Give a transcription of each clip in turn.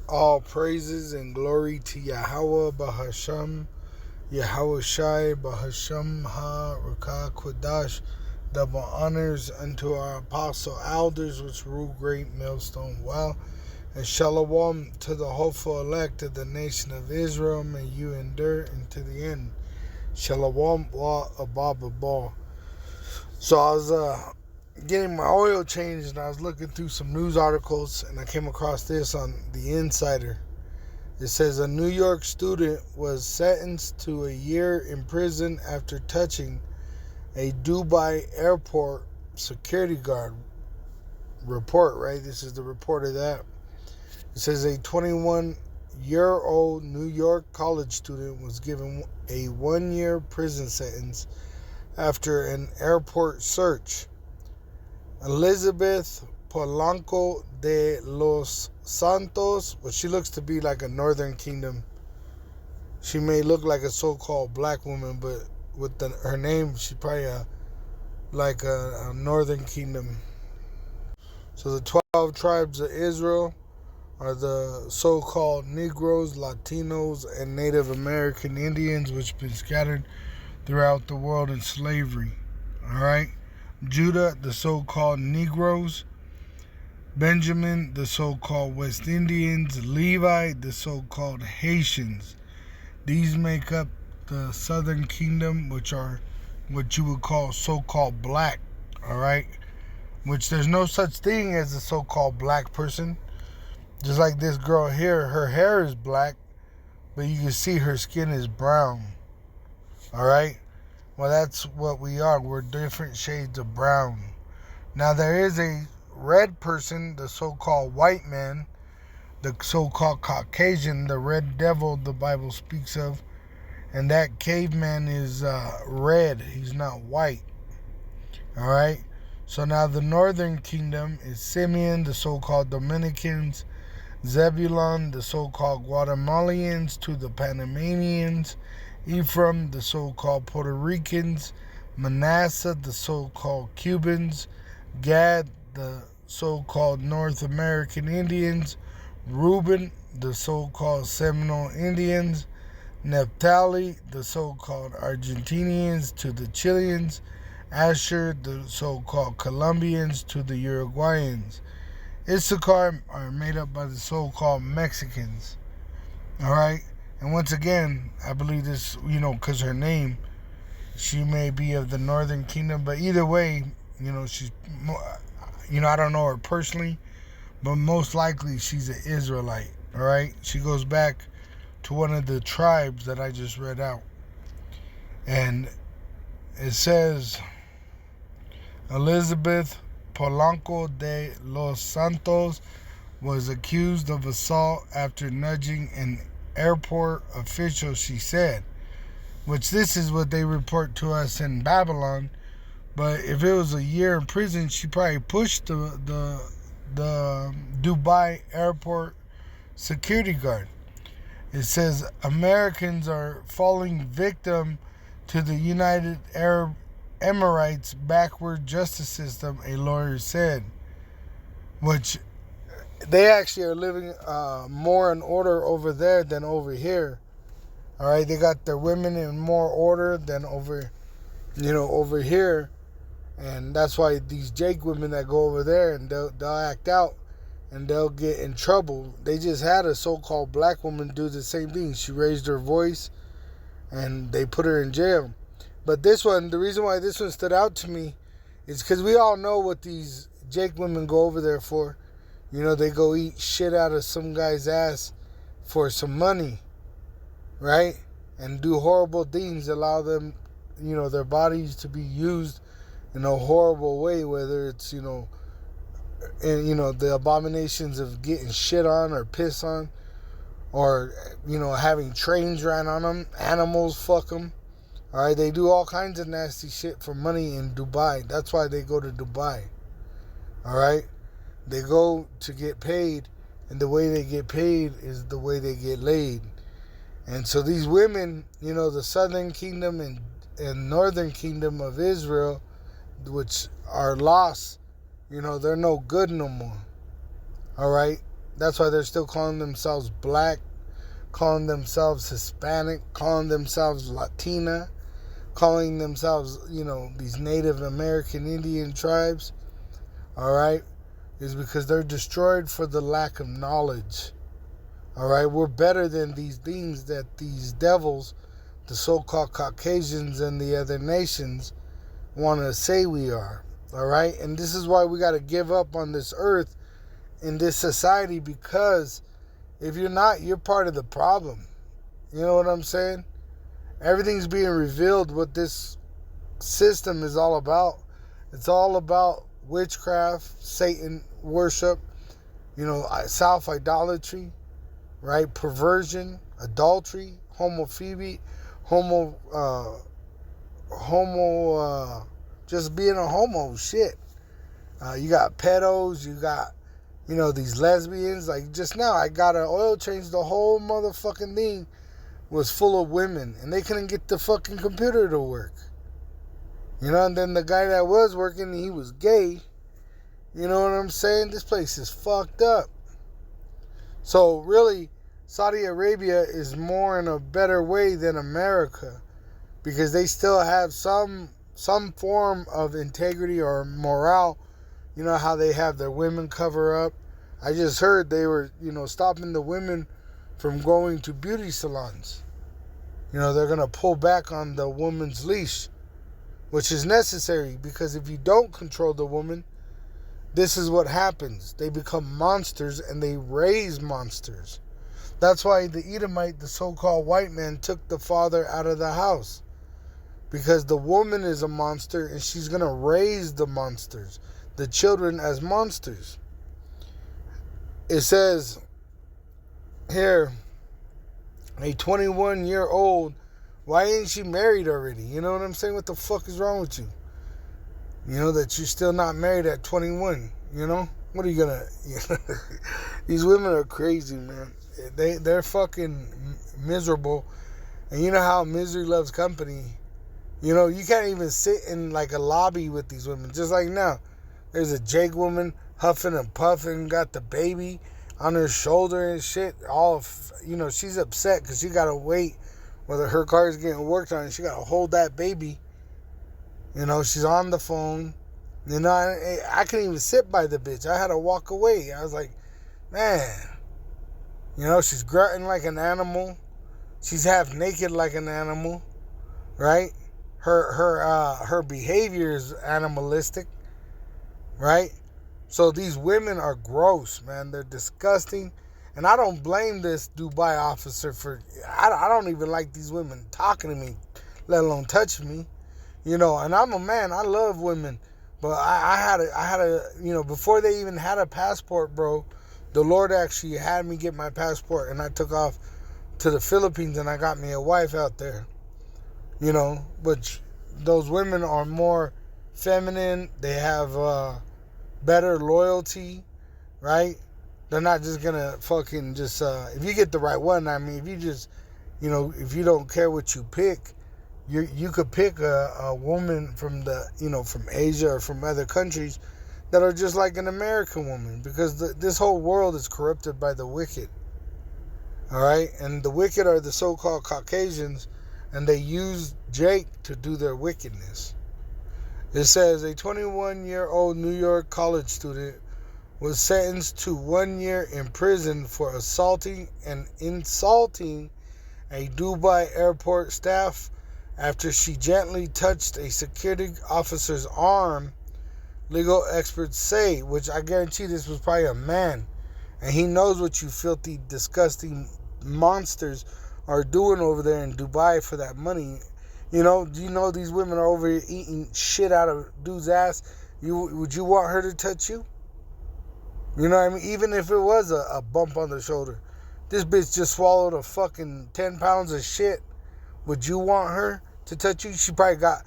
All praises and glory to Yahweh Bahasham, Yahweh Shai Bahasham Ha Rakah Kodash. Double honors unto our apostle elders which rule great millstone well. And shalom to the hopeful elect of the nation of Israel. May you endure unto the end. Shalom wa abba. So I was getting my oil changed and I was looking through some news articles and I came across this on the Insider. It says a New York student was sentenced to a year in prison after touching a Dubai airport security guard. Report, right? This is the report of that. It says a 21-year-old New York college student was given a 1-year prison sentence after an airport search. Elizabeth Polanco de los Santos, well, she looks to be like a Northern Kingdom. She may look like a so-called black woman, but with her name, she's probably like a Northern Kingdom. So the 12 tribes of Israel are the so-called Negroes, Latinos, and Native American Indians, which have been scattered throughout the world in slavery. All right? Judah, the so-called Negroes. Benjamin, the so-called West Indians. Levi, the so-called Haitians. These make up the Southern Kingdom, which are what you would call so-called black. All right? Which there's no such thing as a so-called black person. Just like this girl here, her hair is black, but you can see her skin is brown. All right? Well, that's what we are. We're different shades of brown. Now, there is a red person, the so-called white man, the so-called Caucasian, the red devil the Bible speaks of, and that caveman is red. He's not white. All right? So now the northern kingdom is Simeon, the so-called Dominicans, Zebulun, the so-called Guatemalans, to the Panamanians, Ephraim, the so-called Puerto Ricans, Manasseh, the so-called Cubans, Gad, the so-called North American Indians, Reuben, the so-called Seminole Indians, Naphtali, the so-called Argentinians, to the Chileans, Asher, the so-called Colombians, to the Uruguayans. Issachar are made up by the so-called Mexicans. All right? And once again, I believe this, because her name, she may be of the Northern Kingdom. But either way, she's, I don't know her personally, but most likely she's an Israelite. All right? She goes back to one of the tribes that I just read out. And it says, Elizabeth Polanco de los Santos was accused of assault after nudging an airport official, she said. Which this is what they report to us in Babylon. But if it was a year in prison, she probably pushed the Dubai airport security guard. It says Americans are falling victim to the United Arab Emirates' backward justice system, a lawyer said. Which they actually are living more in order over there than over here. All right, they got their women in more order than over here, and that's why these Jake women that go over there and they'll act out and they'll get in trouble. They just had a so-called black woman do the same thing. She raised her voice, and they put her in jail. But this one, the reason why this one stood out to me is because we all know what these Jake women go over there for. They go eat shit out of some guy's ass for some money, right? And do horrible things, allow them, their bodies to be used in a horrible way, whether it's, the abominations of getting shit on or piss on, or, having trains ran on them, animals fuck them. All right, they do all kinds of nasty shit for money in Dubai. That's why they go to Dubai. All right? They go to get paid, and the way they get paid is the way they get laid. And so these women, the Southern Kingdom and Northern Kingdom of Israel, which are lost, they're no good no more. All right? That's why they're still calling themselves black, calling themselves Hispanic, calling themselves Latina, calling themselves, these Native American Indian tribes, all right, is because they're destroyed for the lack of knowledge. All right, we're better than these things that these devils, the so-called Caucasians and the other nations, want to say we are. All right, and this is why we got to give up on this earth in this society, because if you're not, you're part of the problem. You know what I'm saying? Everything's being revealed what this system is all about. It's all about witchcraft, Satan worship, self-idolatry, right? Perversion, adultery, homophobia, just being a homo, shit. You got pedos, you got, these lesbians. Like just now, I got an oil change. The whole motherfucking thing was full of women, and they couldn't get the fucking computer to work. And then the guy that was working, he was gay. You know what I'm saying? This place is fucked up. So really, Saudi Arabia is more in a better way than America, because they still have some form of integrity or morale. You know how they have their women cover up. I just heard they were, stopping the women from going to beauty salons. They're going to pull back on the woman's leash, which is necessary, because if you don't control the woman, this is what happens. They become monsters, and they raise monsters. That's why the Edomite, the so-called white man, took the father out of the house, because the woman is a monster, and she's going to raise the monsters, the children, as monsters. It says here, a 21-year-old, why ain't she married already? You know what I'm saying? What the fuck is wrong with you? That you're still not married at 21, What are you gonna... These women are crazy, man. They're fucking miserable. And you know how misery loves company. You can't even sit in like a lobby with these women. Just like now, there's a Jake woman huffing and puffing, got the baby on her shoulder and shit. She's upset because she got to wait whether her car is getting worked on, and she got to hold that baby. She's on the phone. I couldn't even sit by the bitch. I had to walk away. I was like, man. She's grunting like an animal. She's half naked like an animal, right? Her behavior is animalistic, right? So these women are gross, man. They're disgusting. And I don't blame this Dubai officer for... I don't even like these women talking to me, let alone touching me. And I'm a man. I love women. But I had a, before they even had a passport, bro, the Lord actually had me get my passport, and I took off to the Philippines, and I got me a wife out there. But those women are more feminine. They have better loyalty, right? They're not just gonna fucking just, if you get the right one, if you just, if you don't care what you pick, you could pick a woman from from Asia or from other countries that are just like an American woman, because this whole world is corrupted by the wicked. All right, and the wicked are the so-called Caucasians, and they use Jake to do their wickedness. It says a 21-year-old New York college student was sentenced to 1 year in prison for assaulting and insulting a Dubai airport staff after she gently touched a security officer's arm, legal experts say, which I guarantee this was probably a man. And he knows what you filthy, disgusting monsters are doing over there in Dubai for that money. Do you know these women are over here eating shit out of dude's ass? Would you want her to touch you? Even if it was a bump on the shoulder. This bitch just swallowed a fucking 10 pounds of shit. Would you want her to touch you? She probably got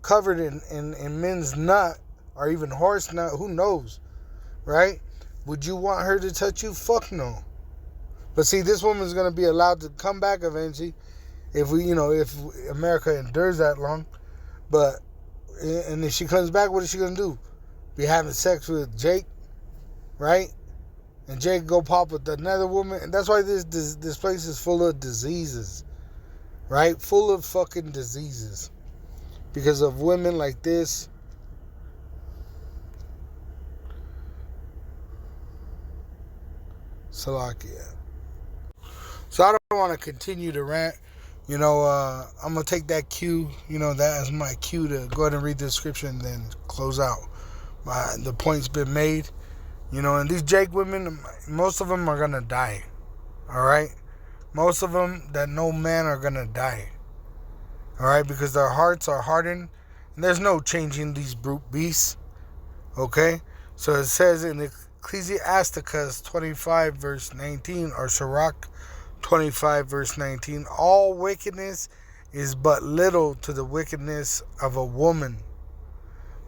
covered in men's nut or even horse nut. Who knows? Right? Would you want her to touch you? Fuck no. But see, this woman's going to be allowed to come back eventually if America endures that long. And if she comes back, what is she going to do? Be having sex with Jake? Right? and Jake go pop with another woman, and that's why this place is full of diseases, right? Full of fucking diseases because of women like this. Salakia. So I don't want to continue to rant. I'm going to take that cue, that as my cue to go ahead and read the scripture and then close out. The point's been made. And these Jake women, most of them are going to die. All right? Most of them that know man are going to die. All right? Because their hearts are hardened. And there's no changing these brute beasts. Okay? So it says in Ecclesiasticus 25 verse 19, or Sirach 25 verse 19, all wickedness is but little to the wickedness of a woman.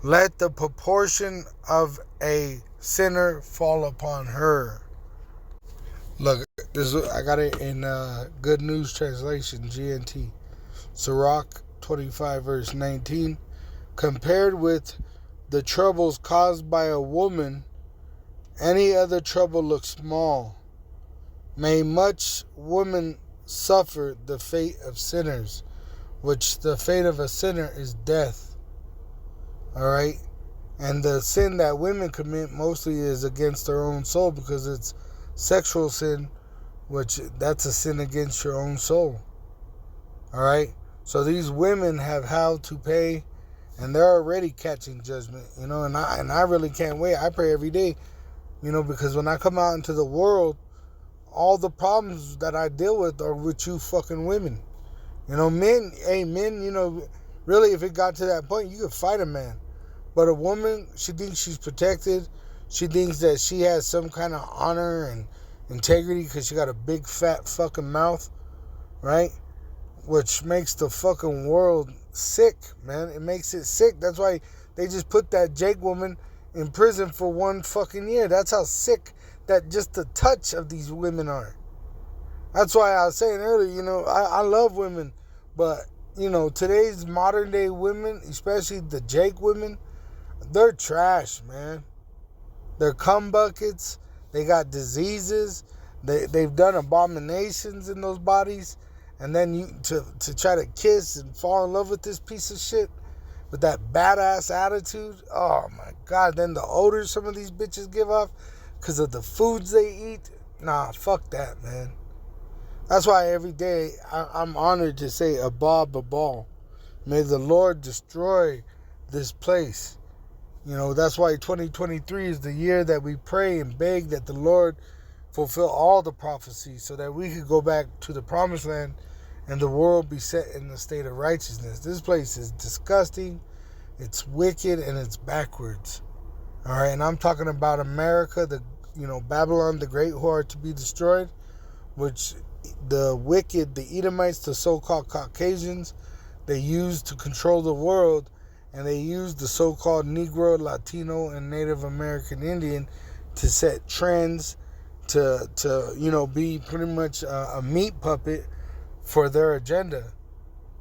Let the proportion of a sinner fall upon her. Look, I got it in Good News Translation, GNT. Sirach 25 verse 19, compared with the troubles caused by a woman, any other trouble looks small. May much women suffer the fate of sinners, which the fate of a sinner is death. Alright? And the sin that women commit mostly is against their own soul, because it's sexual sin, which that's a sin against your own soul. Alright? So these women have how to pay, and they're already catching judgment, and I really can't wait. I pray every day, because when I come out into the world, all the problems that I deal with are with you fucking women. Men, really, if it got to that point, you could fight a man. But a woman, she thinks she's protected. She thinks that she has some kind of honor and integrity because she got a big fat fucking mouth, right? Which makes the fucking world sick, man. It makes it sick. That's why they just put that Jake woman in prison for 1 fucking year. That's how sick that just the touch of these women are. That's why I was saying earlier, I love women, but, today's modern day women, especially the Jake women, they're trash, man. They're cum buckets. They got diseases. They've done abominations in those bodies. And then to try to kiss and fall in love with this piece of shit with that badass attitude. Oh my God. Then the odor some of these bitches give off because of the foods they eat. Nah, fuck that, man. That's why every day I'm honored to say Abba Babal. May the Lord destroy this place. That's why 2023 is the year that we pray and beg that the Lord fulfill all the prophecies so that we could go back to the promised land and the world be set in the state of righteousness. This place is disgusting, it's wicked, and it's backwards. All right, and I'm talking about America, Babylon the Great, who are to be destroyed, which the wicked, the Edomites, the so-called Caucasians, they used to control the world, and they used the so-called Negro, Latino, and Native American Indian to set trends, to be pretty much a meat puppet for their agenda.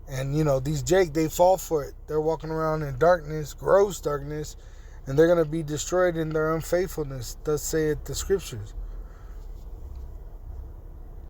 And, these Jake, they fall for it. They're walking around in darkness, gross darkness, and they're going to be destroyed in their unfaithfulness. Thus saith the scriptures.